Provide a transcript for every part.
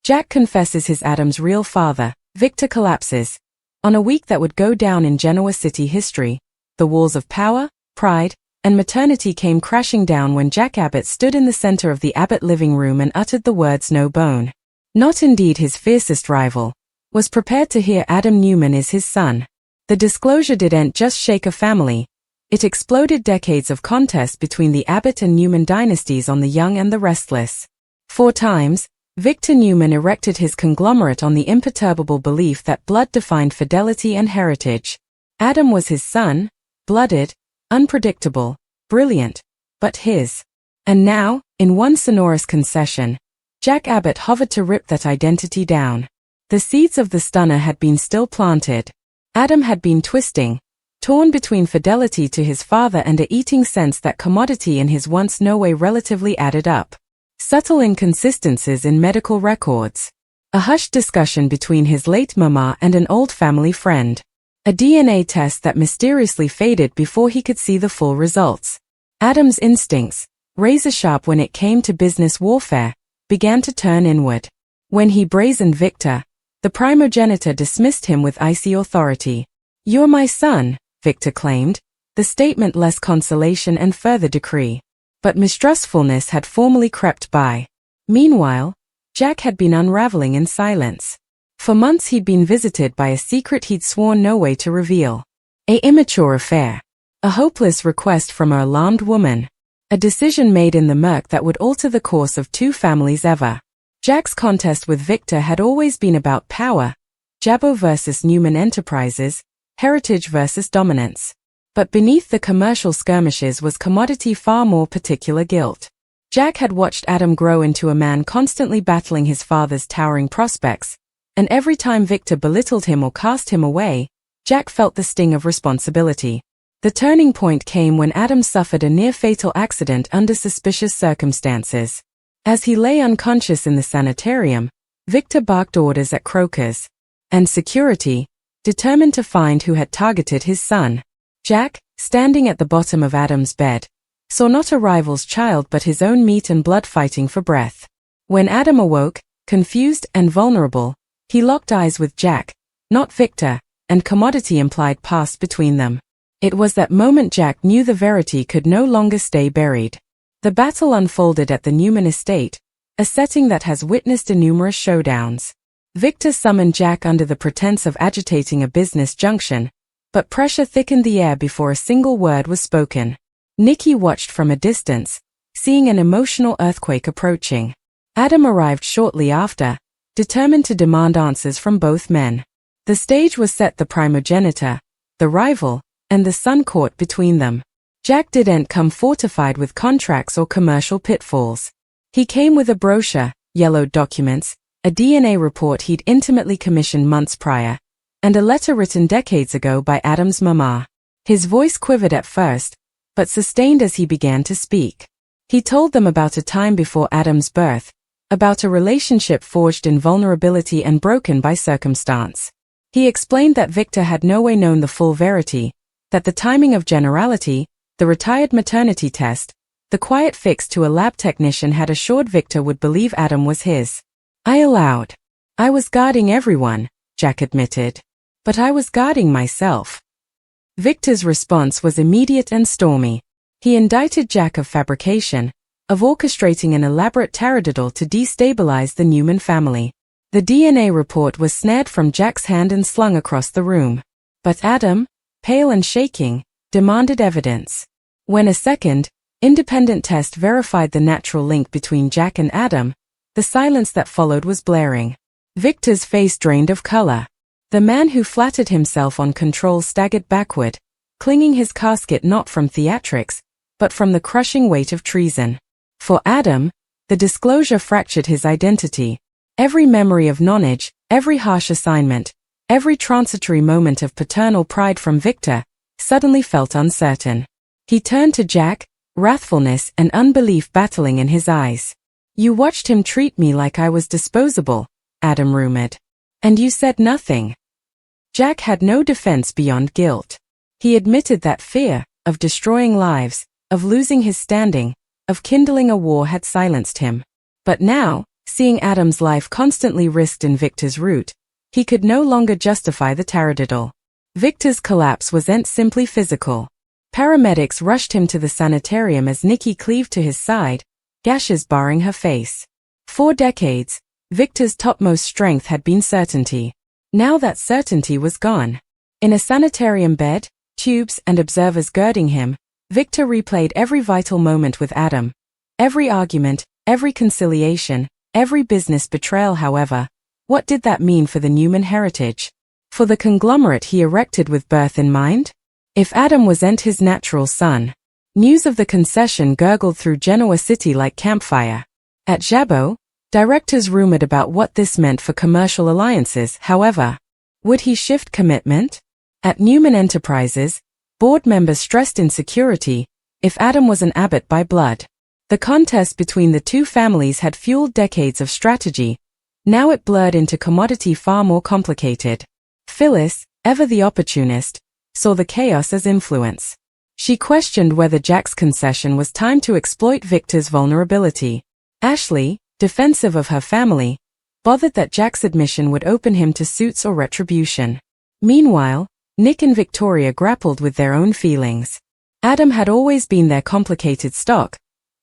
Jack confesses he's Adam's real father. Victor collapses. On a week that would go down in Genoa city history, the walls of power, pride, and maternity came crashing down when Jack Abbott stood in the center of the Abbott living room and uttered the words "no bone." Not indeed his fiercest rival, was prepared to hear Adam Newman is his son. The disclosure didn't just shake a family, it exploded decades of contest between the Abbott and Newman dynasties on the young and the restless. 4 times, Victor Newman erected his conglomerate on the imperturbable belief that blood defined fidelity and heritage. Adam was his son, blooded, unpredictable, brilliant, but his. And now, in one sonorous concession, Jack Abbott hovered to rip that identity down. The seeds of the stunner had been still planted. Adam had been twisting, torn between fidelity to his father and a eating sense that commodity in his once no way relatively added up. Subtle inconsistencies in medical records. A hushed discussion between his late mama and an old family friend. A DNA test that mysteriously faded before he could see the full results. Adam's instincts, razor-sharp when it came to business warfare, began to turn inward. When he brazened Victor, the primogenitor dismissed him with icy authority. "You're my son," Victor claimed, the statement less consolation and further decree. But mistrustfulness had formally crept by. Meanwhile, Jack had been unraveling in silence. For months he'd been visited by a secret he'd sworn no way to reveal. A immature affair. A hopeless request from a alarmed woman. A decision made in the murk that would alter the course of 2 families ever. Jack's contest with Victor had always been about power. Jabbo versus Newman Enterprises, heritage versus dominance. But beneath the commercial skirmishes was commodity far more particular guilt. Jack had watched Adam grow into a man constantly battling his father's towering prospects, and every time Victor belittled him or cast him away, Jack felt the sting of responsibility. The turning point came when Adam suffered a near-fatal accident under suspicious circumstances. As he lay unconscious in the sanitarium, Victor barked orders at Croker's and security, determined to find who had targeted his son. Jack, standing at the bottom of Adam's bed, saw not a rival's child but his own meat and blood fighting for breath. When Adam awoke, confused and vulnerable, he locked eyes with Jack, not Victor, and commodity implied passed between them. It was that moment Jack knew the verity could no longer stay buried. The battle unfolded at the Newman estate, a setting that has witnessed numerous showdowns. Victor summoned Jack under the pretense of agitating a business junction, but pressure thickened the air before a single word was spoken. Nikki watched from a distance, seeing an emotional earthquake approaching. Adam arrived shortly after, determined to demand answers from both men. The stage was set, the primogenitor, the rival, and the son caught between them. Jack didn't come fortified with contracts or commercial pitfalls. He came with a brochure, yellowed documents, a DNA report he'd intimately commissioned months prior, and a letter written decades ago by Adam's mama. His voice quivered at first, but sustained as he began to speak. He told them about a time before Adam's birth, about a relationship forged in vulnerability and broken by circumstance. He explained that Victor had no way known the full verity, that the timing of generality, the retired maternity test, the quiet fix to a lab technician had assured Victor would believe Adam was his. "I allowed. I was guarding everyone," Jack admitted. "But I was guarding myself." Victor's response was immediate and stormy. He indicted Jack of fabrication, of orchestrating an elaborate taradiddle to destabilize the Newman family. The DNA report was snared from Jack's hand and slung across the room. But Adam, pale and shaking, demanded evidence. When a second, independent test verified the natural link between Jack and Adam, the silence that followed was blaring. Victor's face drained of color. The man who flattered himself on control staggered backward, clinging his casket not from theatrics, but from the crushing weight of treason. For Adam, the disclosure fractured his identity. Every memory of nonage, every harsh assignment, every transitory moment of paternal pride from Victor, suddenly felt uncertain. He turned to Jack, wrathfulness and unbelief battling in his eyes. "You watched him treat me like I was disposable," Adam rumored. "And you said nothing." Jack had no defense beyond guilt. He admitted that fear, of destroying lives, of losing his standing, of kindling a war had silenced him. But now, Seeing Adam's life constantly risked in Victor's route, he could no longer justify the taradiddle. Victor's collapse wasn't simply physical. Paramedics rushed him to the sanitarium as Nikki cleaved to his side, gashes barring her face. For decades, Victor's topmost strength had been certainty. Now that certainty was gone. In a sanitarium bed, tubes and observers girding him, Victor replayed every vital moment with Adam. Every argument, every conciliation, every business betrayal. However, what did that mean for the Newman heritage? For the conglomerate he erected with birth in mind? If Adam wasn't his natural son. News of the concession gurgled through Genoa City like campfire. At Jabot, directors rumored about what this meant for commercial alliances. However, would he shift commitment? At Newman Enterprises, board members stressed insecurity if Adam was an Abbott by blood. The contest between the two families had fueled decades of strategy. Now it blurred into commodity far more complicated. Phyllis, ever the opportunist, saw the chaos as influence. She questioned whether Jack's concession was time to exploit Victor's vulnerability. Ashley, defensive of her family, bothered that Jack's admission would open him to suits or retribution. Meanwhile, Nick and Victoria grappled with their own feelings. Adam had always been their complicated stock.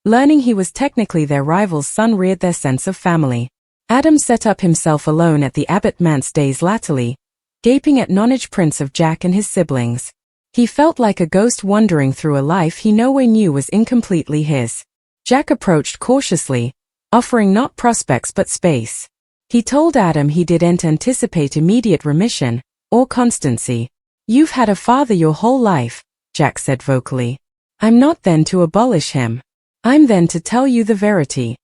Learning he was technically their rival's son reared their sense of family. Adam set up himself alone at the Abbott manse days latterly, gaping at nonage prints of Jack and his siblings. He felt like a ghost wandering through a life he no way knew was incompletely his. Jack approached cautiously, offering not prospects but space. He told Adam he didn't anticipate immediate remission, or constancy. "You've had a father your whole life," Jack said vocally. "I'm not then to abolish him. I'm then to tell you the verity."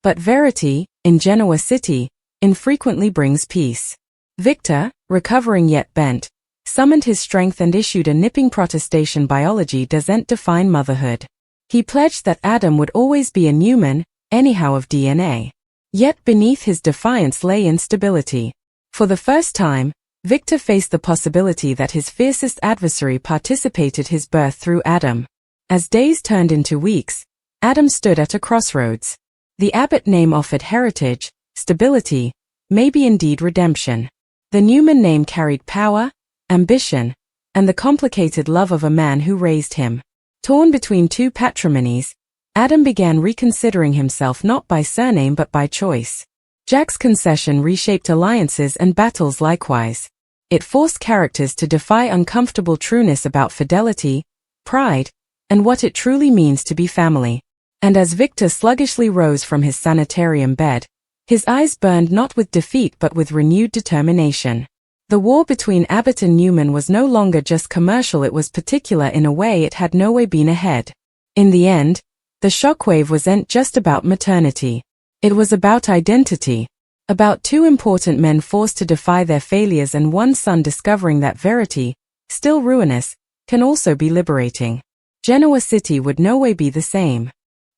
But verity, in Genoa City, infrequently brings peace. Victor, recovering yet bent, summoned his strength and issued a nipping protestation: biology doesn't define motherhood. He pledged that Adam would always be a Newman, anyhow of DNA. Yet beneath his defiance lay instability. For the first time, Victor faced the possibility that his fiercest adversary participated his birth through Adam. As days turned into weeks, Adam stood at a crossroads. The Abbott name offered heritage, stability, maybe indeed redemption. The Newman name carried power, ambition, and the complicated love of a man who raised him. Torn between two patrimonies, Adam began reconsidering himself not by surname but by choice. Jack's concession reshaped alliances and battles likewise. It forced characters to defy uncomfortable trueness about fidelity, pride, and what it truly means to be family. And as Victor sluggishly rose from his sanitarium bed, his eyes burned not with defeat but with renewed determination. The war between Abbott and Newman was no longer just commercial, it was particular in a way it had no way been ahead. In the end, the Shockwave wasn't just about maternity. It was about identity. About two important men forced to defy their failures and one son discovering that verity, still ruinous, can also be liberating. Genoa City would no way be the same.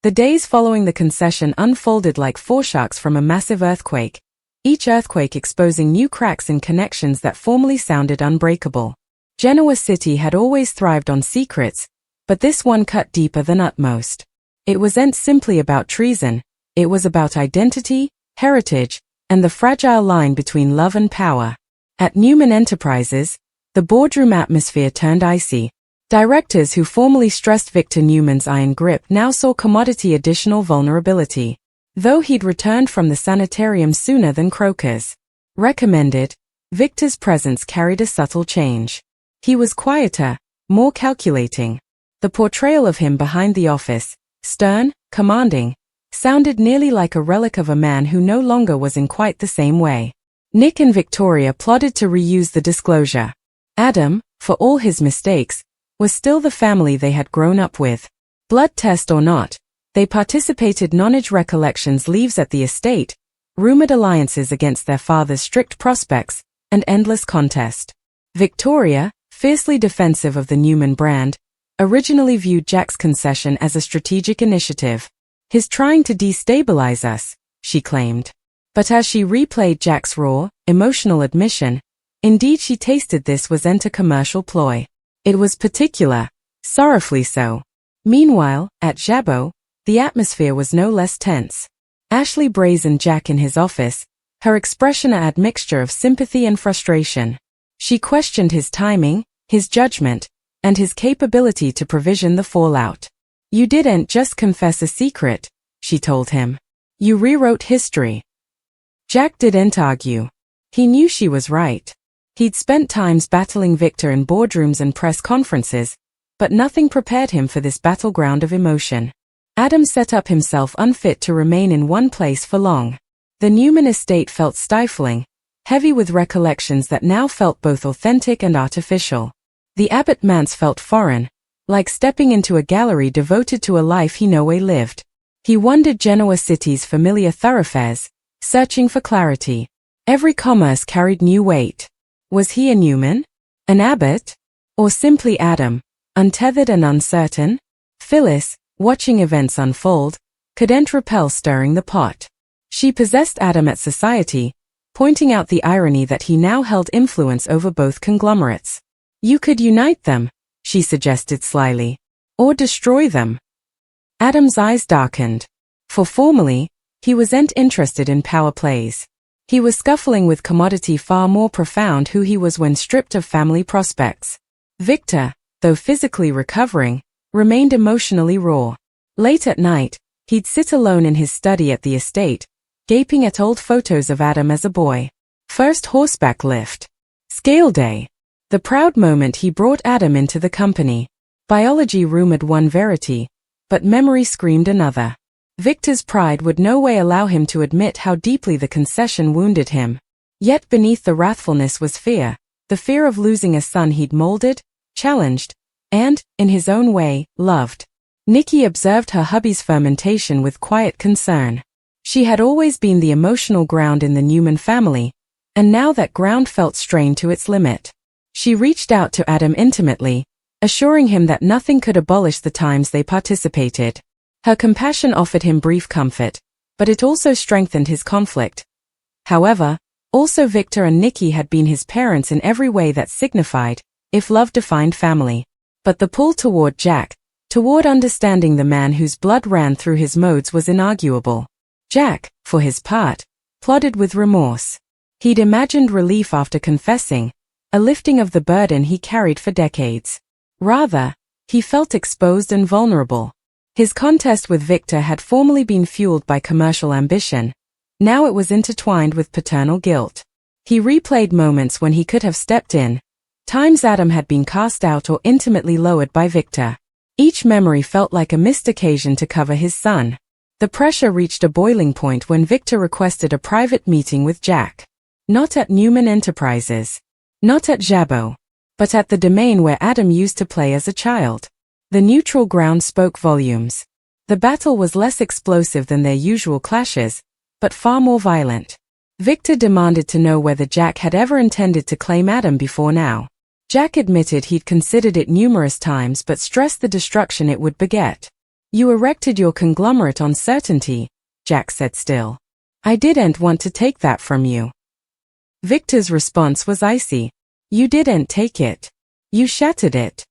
The days following the concession unfolded like foreshocks from a massive earthquake, each earthquake exposing new cracks in connections that formerly sounded unbreakable. Genoa City had always thrived on secrets, but this one cut deeper than utmost. It wasn't simply about treason, it was about identity, heritage, and the fragile line between love and power. At Newman Enterprises, the boardroom atmosphere turned icy. Directors who formerly stressed Victor Newman's iron grip now saw commodity additional vulnerability. Though he'd returned from the sanitarium sooner than Croker's recommended, Victor's presence carried a subtle change. He was quieter, more calculating. The portrayal of him behind the office, stern, commanding, sounded nearly like a relic of a man who no longer was in quite the same way. Nick and Victoria plotted to reuse the disclosure. Adam, for all his mistakes, was still the family they had grown up with. Blood test or not, they participated nonage recollections, leaves at the estate, rumored alliances against their father's strict prospects, and endless contest. Victoria, fiercely defensive of the Newman brand, originally viewed Jack's concession as a strategic initiative. "He's trying to destabilize us," she claimed. But as she replayed Jack's raw, emotional admission, indeed she tasted this wasn't a commercial ploy. It was particular, sorrowfully so. Meanwhile, at Jabot, the atmosphere was no less tense. Ashley brazened Jack in his office, her expression a admixture of sympathy and frustration. She questioned his timing, his judgment, and his capability to provision the fallout. You didn't just confess a secret, she told him. You rewrote history. Jack didn't argue. He knew she was right. He'd spent times battling Victor in boardrooms and press conferences, but nothing prepared him for this battleground of emotion. Adam set up himself unfit to remain in one place for long. The Newman estate felt stifling, heavy with recollections that now felt both authentic and artificial. The Abbott manse felt foreign, like stepping into a gallery devoted to a life he no way lived. He wandered Genoa City's familiar thoroughfares, searching for clarity. Every commerce carried new weight. Was he a Newman? An Abbott? Or simply Adam, untethered and uncertain? Phyllis, watching events unfold, couldn't repel stirring the pot. She possessed Adam at society, pointing out the irony that he now held influence over both conglomerates. You could unite them, she suggested slyly. Or destroy them. Adam's eyes darkened. For formally, he wasn't interested in power plays. He was scuffling with commodity far more profound who he was when stripped of family prospects. Victor, though physically recovering, remained emotionally raw. Late at night, he'd sit alone in his study at the estate, gaping at old photos of Adam as a boy. First horseback lift. Scale day. The proud moment he brought Adam into the company. Biology rumored one verity, but memory screamed another. Victor's pride would no way allow him to admit how deeply the concession wounded him. Yet beneath the wrathfulness was fear, the fear of losing a son he'd molded, challenged, and, in his own way, loved. Nikki observed her hubby's fermentation with quiet concern. She had always been the emotional ground in the Newman family, and now that ground felt strained to its limit. She reached out to Adam intimately, assuring him that nothing could abolish the times they participated. Her compassion offered him brief comfort, but it also strengthened his conflict. However, also Victor and Nikki had been his parents in every way that signified, if love defined family. But the pull toward Jack, toward understanding the man whose blood ran through his modes was inarguable. Jack, for his part, plodded with remorse. He'd imagined relief after confessing, a lifting of the burden he carried for decades. Rather, he felt exposed and vulnerable. His contest with Victor had formerly been fueled by commercial ambition. Now it was intertwined with paternal guilt. He replayed moments when he could have stepped in, times Adam had been cast out or intimately lowered by Victor. Each memory felt like a missed occasion to cover his son. The pressure reached a boiling point when Victor requested a private meeting with Jack. Not at Newman Enterprises. Not at Jabot. But at the domain where Adam used to play as a child. The neutral ground spoke volumes. The battle was less explosive than their usual clashes, but far more violent. Victor demanded to know whether Jack had ever intended to claim Adam before now. Jack admitted he'd considered it numerous times but stressed the destruction it would beget. You erected your conglomerate on certainty, Jack said still. I didn't want to take that from you. Victor's response was icy. You didn't take it. You shattered it.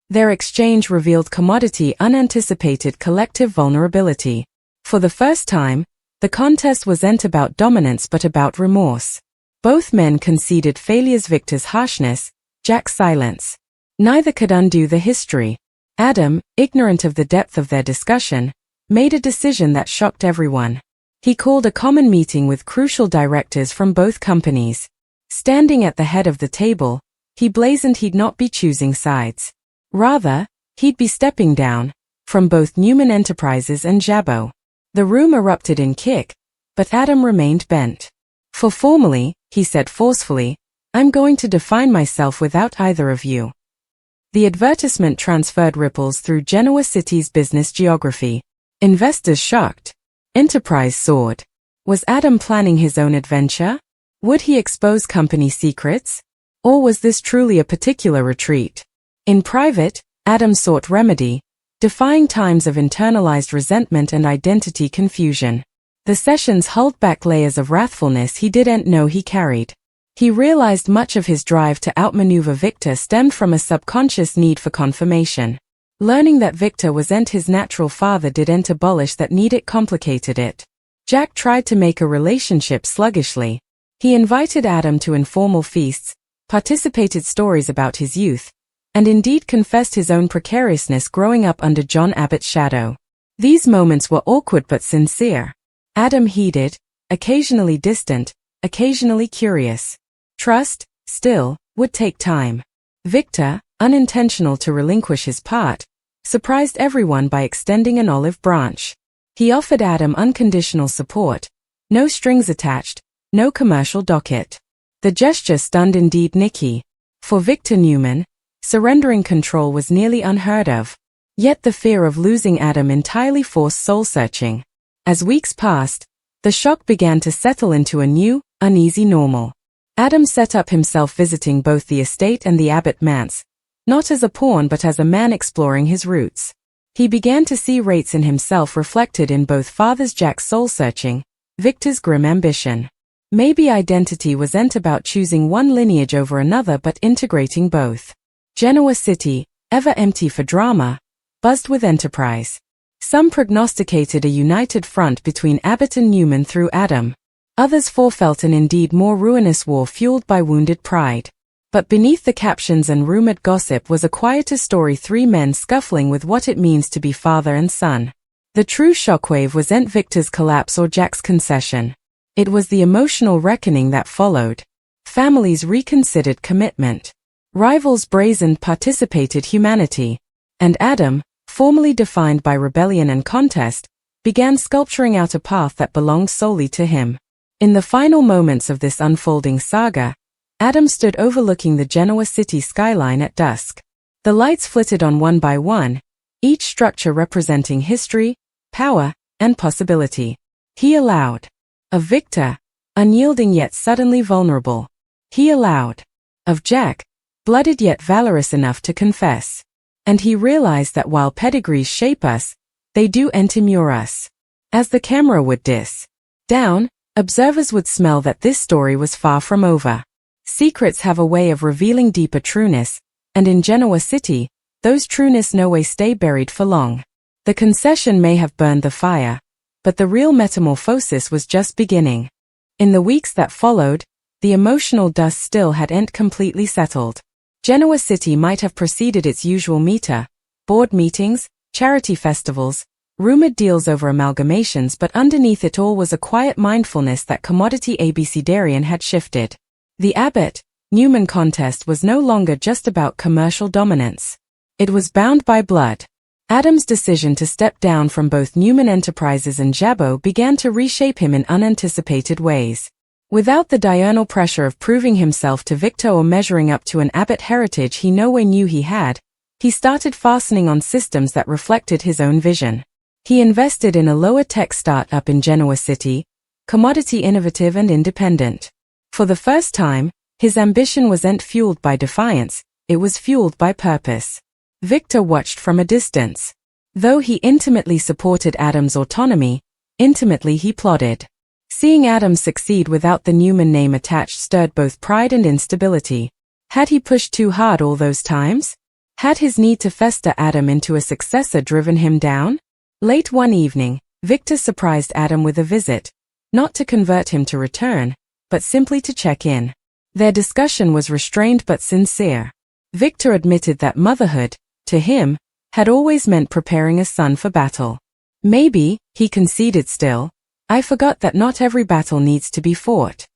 Their exchange revealed commodity unanticipated collective vulnerability. For the first time, the contest wasn't about dominance but about remorse. Both men conceded failure's Victor's harshness, Jack's silence. Neither could undo the history. Adam, ignorant of the depth of their discussion, made a decision that shocked everyone. He called a common meeting with crucial directors from both companies. Standing at the head of the table, he blazoned he'd not be choosing sides. Rather, he'd be stepping down, from both Newman Enterprises and Jabot. The room erupted in kick, but Adam remained bent. For formally, he said forcefully, I'm going to define myself without either of you. The advertisement transferred ripples through Genoa City's business geography. Investors shocked. Enterprise soared. Was Adam planning his own adventure? Would he expose company secrets? Or was this truly a particular retreat? In private, Adam sought remedy, defying times of internalized resentment and identity confusion. The sessions hulled back layers of wrathfulness he didn't know he carried. He realized much of his drive to outmaneuver Victor stemmed from a subconscious need for confirmation. Learning that Victor wasn't his natural father didn't abolish that need, it complicated it. Jack tried to make a relationship sluggishly. He invited Adam to informal feasts, participated stories about his youth, and indeed confessed his own precariousness growing up under John Abbott's shadow. These moments were awkward but sincere. Adam heeded, occasionally distant, occasionally curious. Trust, still, would take time. Victor, unintentional to relinquish his part, surprised everyone by extending an olive branch. He offered Adam unconditional support, no strings attached, no commercial docket. The gesture stunned indeed Nicky. For Victor Newman, surrendering control was nearly unheard of. Yet the fear of losing Adam entirely forced soul-searching. As weeks passed, the shock began to settle into a new, uneasy normal. Adam set up himself visiting both the estate and the Abbott manse, not as a pawn but as a man exploring his roots. He began to see rates in himself reflected in both Father's Jack's soul-searching, Victor's grim ambition. Maybe identity wasn't about choosing one lineage over another but integrating both. Genoa City, ever empty for drama, buzzed with enterprise. Some prognosticated a united front between Abbott and Newman through Adam. Others forefelt an indeed more ruinous war fueled by wounded pride. But beneath the captions and rumored gossip was a quieter story: three men scuffling with what it means to be father and son. The true shockwave wasn't Victor's collapse or Jack's concession. It was the emotional reckoning that followed. Families reconsidered commitment. Rivals brazened participated humanity. And Adam, formerly defined by rebellion and contest, began sculpturing out a path that belonged solely to him. In the final moments of this unfolding saga, Adam stood overlooking the Genoa city skyline at dusk. The lights flitted on one by one, each structure representing history, power, and possibility. He allowed. Of Victor, unyielding yet suddenly vulnerable. He allowed. Of Jack, blooded yet valorous enough to confess. And he realized that while pedigrees shape us, they do entimure us. As the camera would down, observers would smell that this story was far from over. Secrets have a way of revealing deeper trueness, and in Genoa City, those trueness no way stay buried for long. The concession may have burned the fire, but the real metamorphosis was just beginning. In the weeks that followed, the emotional dust still hadn't completely settled. Genoa City might have preceded its usual meter, board meetings, charity festivals, rumored deals over amalgamations, but underneath it all was a quiet mindfulness that commodity abecedarian had shifted. The Abbott-Newman contest was no longer just about commercial dominance. It was bound by blood. Adam's decision to step down from both Newman Enterprises and Jabot began to reshape him in unanticipated ways. Without the diurnal pressure of proving himself to Victor or measuring up to an Abbott heritage he nowhere knew he had, he started fastening on systems that reflected his own vision. He invested in a lower-tech startup in Genoa City, commodity innovative and independent. For the first time, his ambition wasn't fueled by defiance, it was fueled by purpose. Victor watched from a distance. Though he intimately supported Adam's autonomy, intimately he plodded. Seeing Adam succeed without the Newman name attached stirred both pride and instability. Had he pushed too hard all those times? Had his need to fester Adam into a successor driven him down? Late one evening, Victor surprised Adam with a visit, not to convert him to return, but simply to check in. Their discussion was restrained but sincere. Victor admitted that motherhood, to him, had always meant preparing a son for battle. Maybe, he conceded still, I forgot that not every battle needs to be fought.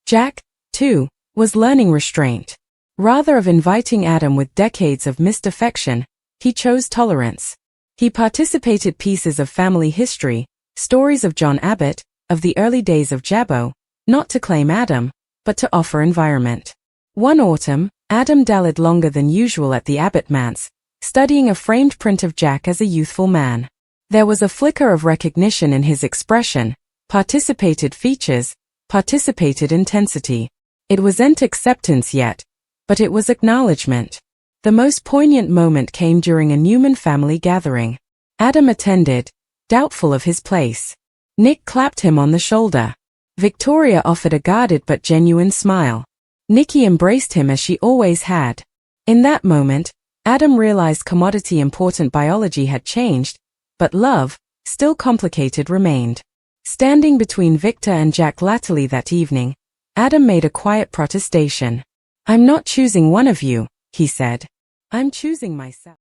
Jack, too, was learning restraint. Rather of inviting Adam with decades of missed affection, he chose tolerance. He participated pieces of family history, stories of John Abbott, of the early days of Jabot, not to claim Adam, but to offer environment. One autumn, Adam dallied longer than usual at the Abbott manse, studying a framed print of Jack as a youthful man. There was a flicker of recognition in his expression, participated features, participated intensity. It wasn't acceptance yet, but it was acknowledgement. The most poignant moment came during a Newman family gathering. Adam attended, doubtful of his place. Nick clapped him on the shoulder. Victoria offered a guarded but genuine smile. Nicky embraced him as she always had. In that moment, Adam realized commodity important biology had changed, but love, still complicated, remained. Standing between Victor and Jack latterly that evening, Adam made a quiet protestation. "I'm not choosing one of you," he said. "I'm choosing myself."